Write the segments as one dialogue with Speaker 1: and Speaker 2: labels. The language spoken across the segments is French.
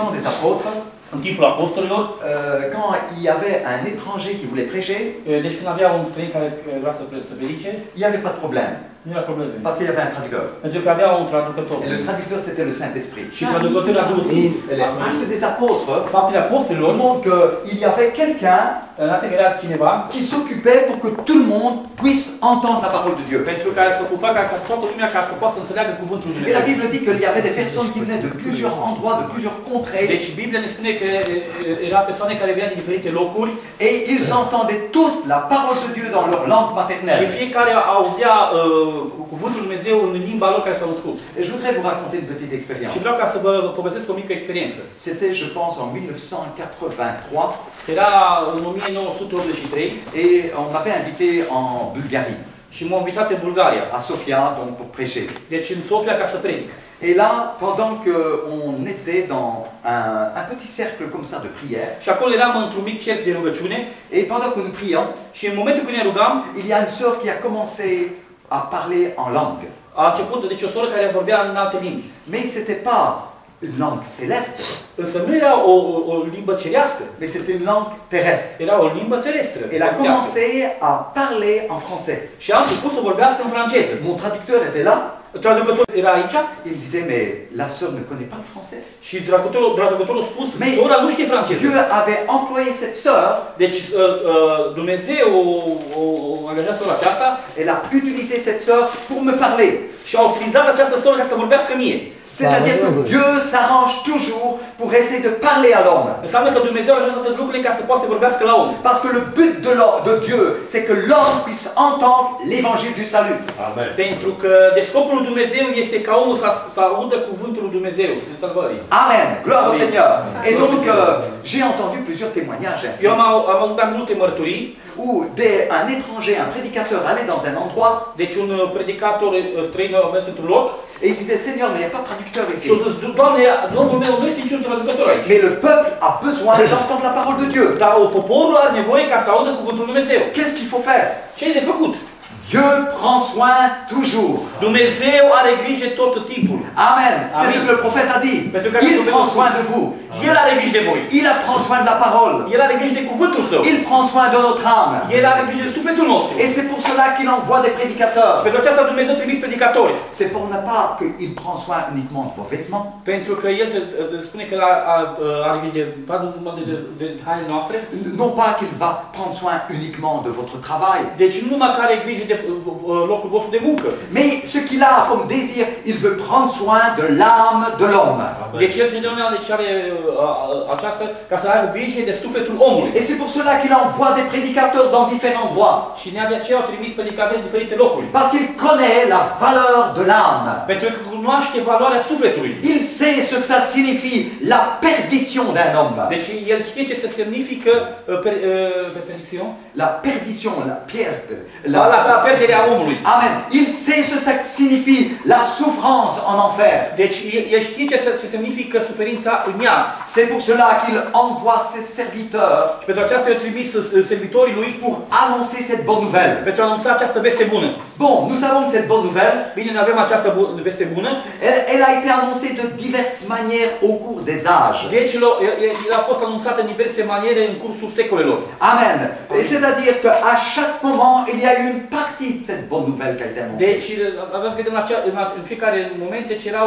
Speaker 1: temps des apôtres,
Speaker 2: în timpul apostolilor,
Speaker 1: quand il y avait un étranger qui voulait prêcher,
Speaker 2: deci când avea un străin care vrea să predice,
Speaker 1: il n'y avait pas de problème,
Speaker 2: nu era problemă.
Speaker 1: parce qu'il y avait un traducteur.
Speaker 2: Pentru că avea un traducător.
Speaker 1: Et le traducteur, c'était le Saint-Esprit.
Speaker 2: Și traducătorul era Duhul Sfânt.
Speaker 1: Et les actes des apôtres
Speaker 2: Faptele apostolilor
Speaker 1: montrent qu'il y avait quelqu'un
Speaker 2: arată că era cineva
Speaker 1: qui s'occupait pour que tout le monde puisse entendre la parole de Dieu.
Speaker 2: pentru care se ocupa ca toată lumea ca să poată să înțeleagă cuvântul lui
Speaker 1: Et la
Speaker 2: Dumnezeu.
Speaker 1: Bible dit qu'il y avait des personnes qui venaient de plusieurs endroits, de plusieurs contrées,
Speaker 2: Deci Biblia ne spune că erau persoane care veneau din diferite locuri
Speaker 1: et ils entendaient tous la parole de Dieu dans leur langue
Speaker 2: și
Speaker 1: maternelle.
Speaker 2: fiecare auzea cuvântul lui Dumnezeu în limba lor care s-a născut.
Speaker 1: Et je voudrais vous raconter une petite
Speaker 2: Și
Speaker 1: expérience.
Speaker 2: vreau ca să vă povestesc o mică experiență.
Speaker 1: C'était, je pense, en 1983,
Speaker 2: Era în 1983
Speaker 1: et on m'avait invité en Bulgarie,
Speaker 2: și m-au invitat în Bulgaria.
Speaker 1: à Sofia, donc pour prêcher.
Speaker 2: Deci în Sofia ca să predic.
Speaker 1: Et là, pendant qu'on était dans un petit cercle comme ça de prière,
Speaker 2: Și acolo eram într-un mic cerc de rugăciune
Speaker 1: et pendant que nous prions,
Speaker 2: și în momentul când ne rugam,
Speaker 1: il y a une sœur qui a commencé à parler en langue.
Speaker 2: a început, deci o soră care vorbea în alte limbi.
Speaker 1: Mais ce n'était pas une langue céleste,
Speaker 2: Însă nu era o limbă cerească,
Speaker 1: mais c'était une langue terrestre.
Speaker 2: era o limbă terestră.
Speaker 1: Elle a commencé à parler en français.
Speaker 2: Și a început să vorbească în franceză.
Speaker 1: Mon traducteur était là,
Speaker 2: Traducătorul era aici
Speaker 1: il me disait, mais la sœur ne connaît pas le français.
Speaker 2: și traducătorul a spus,
Speaker 1: Mais
Speaker 2: sora nu știe franceză.
Speaker 1: Dieu avait employé cette sœur,
Speaker 2: Deci Dumnezeu o angajat sora aceasta
Speaker 1: elle a utilisé cette sœur pour me parler.
Speaker 2: și a utilizat această soră ca să vorbească mie.
Speaker 1: C'est-à-dire que Dieu s'arrange toujours pour essayer de parler à l'homme.
Speaker 2: Înseamnă că Dumnezeu a ajutat lucrurile ca să poată să vorbească la om.
Speaker 1: Parce que le but de Dieu, c'est que l'homme puisse entendre l'évangile du salut.
Speaker 3: Amen.
Speaker 2: Pentru că de scopul lui Dumnezeu este ca omul să audă cuvântul lui Dumnezeu în salvării.
Speaker 1: Amen. Gloire au
Speaker 2: Oui.
Speaker 1: Seigneur. Et donc, j'ai entendu plusieurs témoignages ainsi,
Speaker 2: Eu am auzit mai multe mărturii,
Speaker 1: où un étranger, un prédicateur allait dans un endroit
Speaker 2: deci un predicator străin a mers într-un loc
Speaker 1: et il se disait, Seigneur, mais il n'y a pas de traducteur
Speaker 2: și a
Speaker 1: ici.
Speaker 2: zis, Doamne, Domnul meu, nu este niciun traducător aici.
Speaker 1: Mais le peuple a besoin d'entendre la parole de Dieu.
Speaker 2: Dar poporul are nevoie ca să audă cuvântul lui Dumnezeu.
Speaker 1: Qu'est-ce qu'il faut faire?
Speaker 2: Ce e de făcut?
Speaker 1: Dieu prend soin toujours.
Speaker 2: Dumnezeu are grijă tot timpul.
Speaker 1: Amen. C'est
Speaker 2: Amen.
Speaker 1: ce que le prophète a dit.
Speaker 2: Pentru că
Speaker 1: Il prend soin de vous.
Speaker 2: El are grijă de voi.
Speaker 1: Il prend soin de la parole.
Speaker 2: El are grijă de cuvântul său.
Speaker 1: Il prend soin de notre âme.
Speaker 2: El are grijă de sufletul nostru.
Speaker 1: Et c'est pour cela qu'il envoie des prédicateurs.
Speaker 2: Pentru aceasta Dumnezeu trimis predicatori.
Speaker 1: C'est pour ne pas qu'il prend soin uniquement de vos vêtements,
Speaker 2: Pentru că El spune că are grijă de hainele noastre.
Speaker 1: non pas qu'il va prendre soin uniquement de votre travail,
Speaker 2: Deci nu numai că are grijă de locul vostru de muncă.
Speaker 1: mais ce qu'il a comme désir, il veut prendre soin de l'âme de l'homme.
Speaker 2: Deci El se deci are aceasta ca să aibă grijă de sufletul omului.
Speaker 1: Et c'est pour cela qu'il envoie des prédicateurs dans différents endroits,
Speaker 2: Și de aceea au trimis predicatori în diferite locuri.
Speaker 1: parce qu'il connaît la valeur de l'âme.
Speaker 2: Pentru că cunoaște valoarea sufletului.
Speaker 1: Il sait ce que ça signifie, la perdition d'un homme.
Speaker 2: Deci el știe ce se semnifică perdition,
Speaker 1: La perdition, la perte,
Speaker 2: la pierderea omului.
Speaker 1: Amen. Il sait ce que ça signifie, la souffrance en enfer.
Speaker 2: Deci el știe ce semnifică suferința în iad.
Speaker 1: C'est pour cela qu'il envoie ses serviteurs
Speaker 2: Și pentru aceasta el trimis servitorii lui
Speaker 1: pour annoncer cette bonne nouvelle.
Speaker 2: pentru a anunța această veste bună.
Speaker 1: Bon, nous savons que cette bonne nouvelle,
Speaker 2: Bine, noi avem această veste bună.
Speaker 1: elle a été annoncée de diverses manières au cours des âges.
Speaker 2: Deci el a fost anunțată în diverse maniere în cursul secolelor.
Speaker 1: Amen. Et c'est-à-dire qu'à chaque moment, il y a eu une partie de cette bonne nouvelle qui a été annoncée.
Speaker 2: Deci aveți vedere în fiecare moment ce era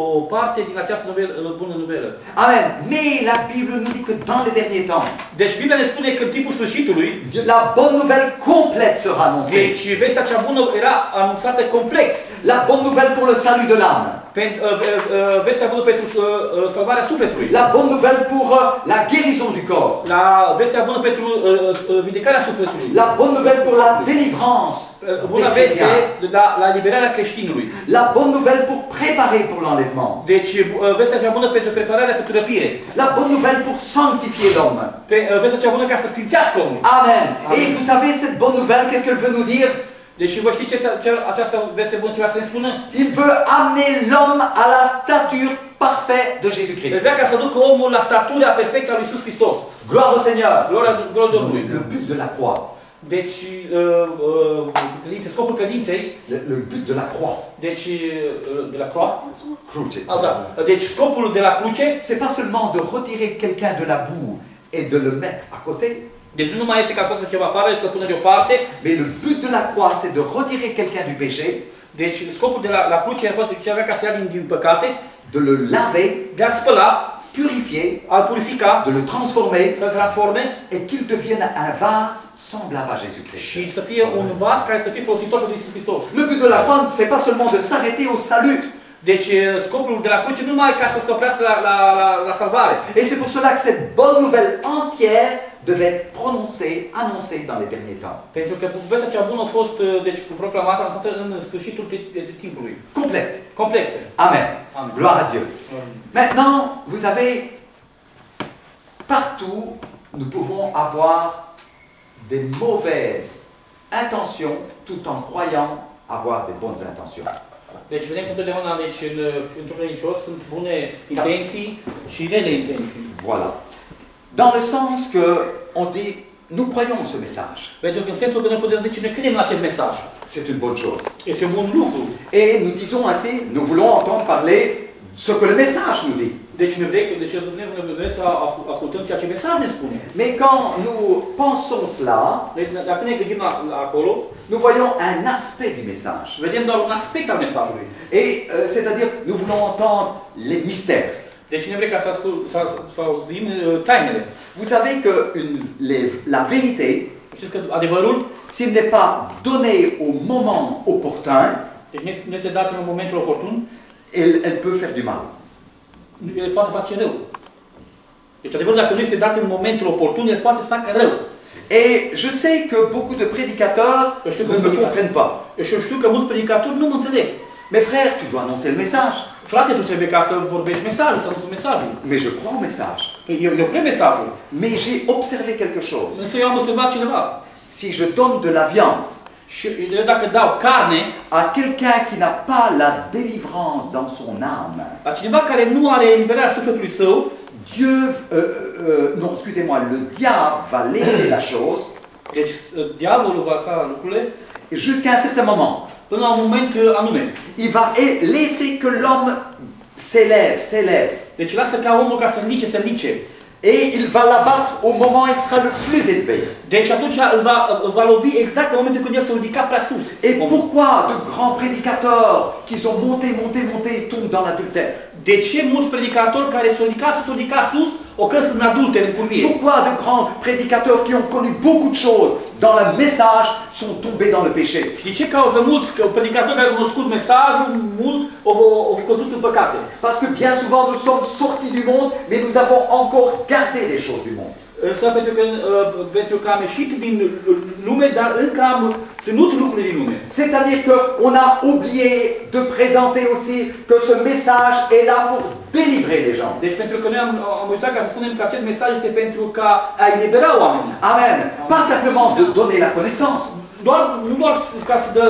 Speaker 2: o parte din această bună novelă.
Speaker 1: Amen. Mais la Bible nous dit que dans les derniers temps,
Speaker 2: Deci Biblia ne spune că în timpul sfârșitului,
Speaker 1: la bonne nouvelle complète sera annoncée.
Speaker 2: deci vestea cea bună era anunțată complet.
Speaker 1: La bonne nouvelle pour le salut de l'âme.
Speaker 2: Vestea bună pentru salvarea sufletului.
Speaker 1: La bonne nouvelle pour la guérison du corps.
Speaker 2: La vestea bună pentru vindecarea sufletului.
Speaker 1: La bonne nouvelle pour la délivrance
Speaker 2: Bună
Speaker 1: des
Speaker 2: veste
Speaker 1: chrétiens.
Speaker 2: la liberarea creștinului.
Speaker 1: La bonne nouvelle pour préparer pour l'enlèvement.
Speaker 2: Deci vestea cea bună pentru prepararea pentru răpire.
Speaker 1: La bonne nouvelle pour sanctifier l'homme.
Speaker 2: Vestea cea bună ca să sfințească omul.
Speaker 1: Amen.
Speaker 2: Amen.
Speaker 1: Et vous savez, cette bonne nouvelle, qu'est-ce qu'elle veut nous dire?
Speaker 2: Deci vă știți ce această veste bună ce vrea să ne spună?
Speaker 1: Il veut amener l'homme à la stature parfaite de Jésus-Christ.
Speaker 2: El vrea ca să ducă omul la statura perfectă a lui Iisus Hristos.
Speaker 1: Gloire au Seigneur.
Speaker 2: Gloria Domnului.
Speaker 1: Le but de la croix,
Speaker 2: Deci, scopul credinței,
Speaker 1: le but de la croix.
Speaker 2: deci, de la croix,
Speaker 1: Cruce.
Speaker 2: ah, da. Deci scopul de la cruce,
Speaker 1: C'est pas seulement de retirer quelqu'un de la boue et de le mettre à côté,
Speaker 2: deci nu numai este ca să scoată ceva afară și să pună deoparte,
Speaker 1: mais le but de la croix, c'est de retirer quelqu'un du péché,
Speaker 2: deci scopul de la cruce a fost de ca să ia din păcate,
Speaker 1: de le laver,
Speaker 2: de a spăla,
Speaker 1: purifier,
Speaker 2: a-l purifica,
Speaker 1: de le transformer,
Speaker 2: să-l transforme
Speaker 1: et qu'il devienne un vase semblable à Jésus-Christ.
Speaker 2: și să fie un vas care să fie folositor pentru Iisus Hristos.
Speaker 1: Le but de la croix, c'est pas seulement de s'arrêter au salut.
Speaker 2: Deci scopul de la cruce nu numai ca să se oprească la salvare.
Speaker 1: Et c'est pour cela que cette bonne nouvelle entière devait être prononcée, annoncée dans les derniers temps.
Speaker 2: Pentru că vestea cea bună a fost deci, proclamată în sfârșitul timpului.
Speaker 1: Complète.
Speaker 2: Complet.
Speaker 1: Amen.
Speaker 2: Amen.
Speaker 1: Gloire à Dieu. Maintenant, vous savez, partout, nous pouvons avoir des mauvaises intentions tout en croyant avoir des bonnes intentions.
Speaker 2: Deci vedem că întotdeauna într-un credincios sunt bune intenții și rele intenții.
Speaker 1: Voilà. Dans le sens que on se dit, nous croyons ce message.
Speaker 2: Pentru că în sensul că noi putem zice, ne credem în acest mesaj.
Speaker 1: C'est une bonne chose.
Speaker 2: Este un bun lucru.
Speaker 1: Et nous disons ainsi, nous voulons entendre parler ce que le message nous dit.
Speaker 2: Deci ne vrem să ascultăm ceea ce mesaj ne spune.
Speaker 1: Mais quand nous pensons cela,
Speaker 2: Deci, dacă ne gândim acolo,
Speaker 1: nous voyons un aspect du message.
Speaker 2: vedem doar un aspect al mesajului.
Speaker 1: Et c'est-à-dire, nous voulons entendre les mystères.
Speaker 2: Deci ne vrem ca să auzim tainele.
Speaker 1: Vous savez que la vérité,
Speaker 2: Știți că adevărul,
Speaker 1: s'il n'est pas donné au moment opportun,
Speaker 2: deci nu este dat în momentul oportun,
Speaker 1: elle peut faire du mal.
Speaker 2: el poate face rău. Deci adevărul, dacă nu este dat în momentul oportun, el poate să facă rău.
Speaker 1: Et je sais que beaucoup de prédicateurs ne me comprennent pas.
Speaker 2: Și eu știu că mulți predicatori nu mă înțeleg.
Speaker 1: Mais frère, tu dois annoncer le message.
Speaker 2: Frate, tu trebuie ca să vorbești mesajul, să anunți mesajul.
Speaker 1: Mais je crois au message.
Speaker 2: Eu cred mesajul.
Speaker 1: Mais j'ai observé quelque chose.
Speaker 2: Însă eu am observat cineva.
Speaker 1: Si je donne de la viande
Speaker 2: Și eu dacă dau carne
Speaker 1: à quelqu'un qui n'a pas la délivrance dans son âme,
Speaker 2: la cineva care nu are eliberarea sufletului său,
Speaker 1: Dieu, non, excusez-moi, le diable va laisser la chose
Speaker 2: deci diavolul va lăsa lucrurile
Speaker 1: jusqu'à un certain moment.
Speaker 2: până la un moment anume.
Speaker 1: Il va laisser que l'homme s'élève.
Speaker 2: Deci lasă ca omul ca să lice.
Speaker 1: Et il va l'abattre au moment où il sera le plus élevé.
Speaker 2: Deci atunci îl va lovi exact în momentul când el se ridica prea sus.
Speaker 1: Et pourquoi de grands prédicateurs qui sont montés tombent dans l'adultère?
Speaker 2: De ce mulți predicatori care s-au ridicat sus, o căsă în adultere, în curvie?
Speaker 1: Pourquoi de grands prédicateurs qui ont connu beaucoup de choses dans le message sont tombés dans le péché?
Speaker 2: Și de ce cauză mulți predicatori care au cunoscut mesajul, mult au căzut în păcate?
Speaker 1: Parce que bien souvent nous sommes sortis du monde, mais nous avons encore gardé des choses du monde.
Speaker 2: Însă pentru că am ieșit din lume, dar încă am ținut lucrurile din lume.
Speaker 1: C'est-à-dire qu'on a oublié de présenter aussi que ce message est là pour délivrer les gens.
Speaker 2: Deci pentru că noi am uitat ca să spunem că acest mesaj este pentru ca a elibera oamenii.
Speaker 1: Amen. Pas simplement de donner la connaissance.
Speaker 2: Nu doar ca să dă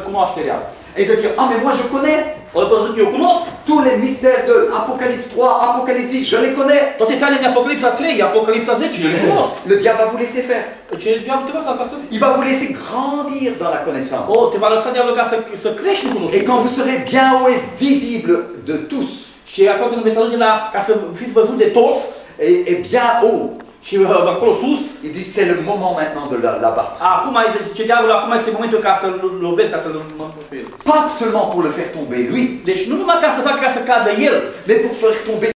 Speaker 2: cunoașterea.
Speaker 1: Et de dire, ah mais moi je connais.
Speaker 2: Au văzut că eu cunosc.
Speaker 1: Tous les mystères de Apocalypse 3, Apocalypse 10, je les connais.
Speaker 2: Toate tainele din Apocalipsa 3, Apocalipsa 10, eu le cunosc.
Speaker 1: Le diable va vous laisser faire.
Speaker 2: Ce diavolul te va lăsa ca să fii?
Speaker 1: Il va vous laisser grandir dans la connaissance.
Speaker 2: Oh, te va lăsa diavolul ca să crești în
Speaker 1: Et
Speaker 2: cunoștință.
Speaker 1: quand vous serez bien haut et visible de tous,
Speaker 2: Și acolo când veți ajunge ca să fiți văzut de toți,
Speaker 1: et bien haut,
Speaker 2: și acolo sus,
Speaker 1: il dit c'est le moment maintenant de l'abattre.
Speaker 2: acum ce diavolul, acum este momentul ca să-l lovezi, ca să-l mântuiești.
Speaker 1: Pas seulement pour le faire tomber lui,
Speaker 2: Deci nu numai ca să facă ca să cadă el,
Speaker 1: mais pour faire tomber